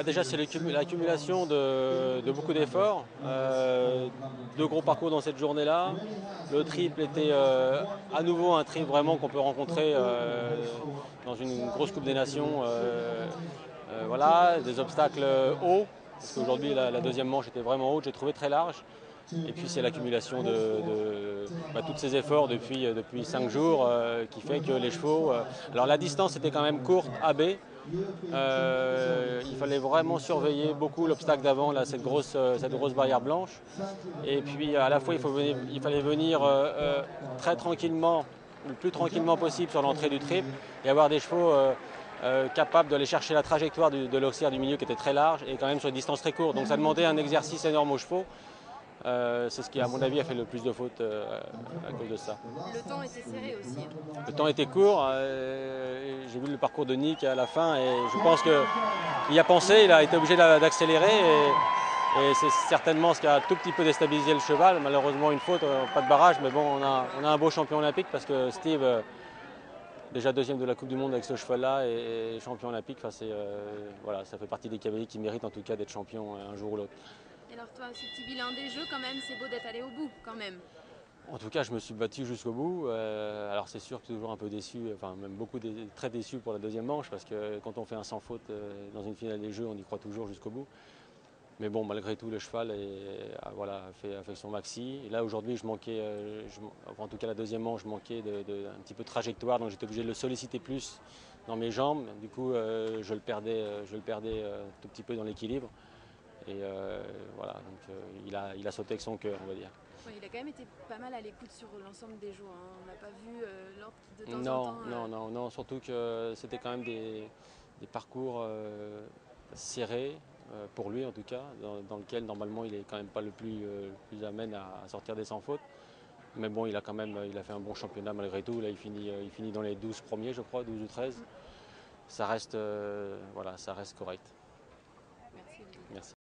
Déjà, c'est l'accumulation de beaucoup d'efforts, de gros parcours dans cette journée-là. Le triple était à nouveau un triple vraiment qu'on peut rencontrer dans une grosse Coupe des Nations. Voilà, des obstacles hauts, parce qu'aujourd'hui la deuxième manche était vraiment haute, j'ai trouvé très large. Et puis c'est l'accumulation de tous ces efforts depuis 5 jours qui fait que les chevaux... alors la distance était quand même courte, AB. Il fallait vraiment surveiller beaucoup l'obstacle d'avant, cette grosse barrière blanche. Et puis à la fois il fallait venir très tranquillement, le plus tranquillement possible sur l'entrée du triple et avoir des chevaux capables d'aller chercher la trajectoire de l'auxiliaire du milieu qui était très large et quand même sur une distance très courte. Donc ça demandait un exercice énorme aux chevaux. C'est ce qui, à mon avis, a fait le plus de fautes à cause de ça. Le temps était serré aussi, hein. Le temps était court. J'ai vu le parcours de Nick à la fin et je pense qu'il y a pensé, il a été obligé d'accélérer. Et c'est certainement ce qui a un tout petit peu déstabilisé le cheval. Malheureusement, une faute, pas de barrage, mais bon, on a un beau champion olympique parce que Steve, déjà deuxième de la Coupe du Monde avec ce cheval-là et champion olympique, voilà, ça fait partie des cavaliers qui méritent en tout cas d'être champion un jour ou l'autre. Et alors toi, ce petit bilan des jeux quand même, c'est beau d'être allé au bout quand même. En tout cas, je me suis battu jusqu'au bout. Alors c'est sûr que toujours un peu déçu, enfin même très déçu pour la deuxième manche parce que quand on fait un sans faute dans une finale des Jeux, on y croit toujours jusqu'au bout. Mais bon, malgré tout, le cheval a fait son maxi. Et là, aujourd'hui, je manquais, en tout cas la deuxième manche, je manquais un petit peu de trajectoire, donc j'étais obligé de le solliciter plus dans mes jambes. Du coup, je le perdais un tout petit peu dans l'équilibre. Et voilà, donc il a sauté avec son cœur, on va dire. Ouais, il a quand même été pas mal à l'écoute sur l'ensemble des jours, hein. On n'a pas vu l'ordre qui de temps en Non, temps. non, surtout que c'était quand même des parcours serrés, pour lui en tout cas, dans lequel normalement il est quand même pas le plus amène à sortir des sans fautes. Mais bon, il a fait un bon championnat malgré tout. Là, il finit dans les 12 premiers, je crois, 12 ou 13. Ça reste, voilà, ça reste correct. Merci. Merci.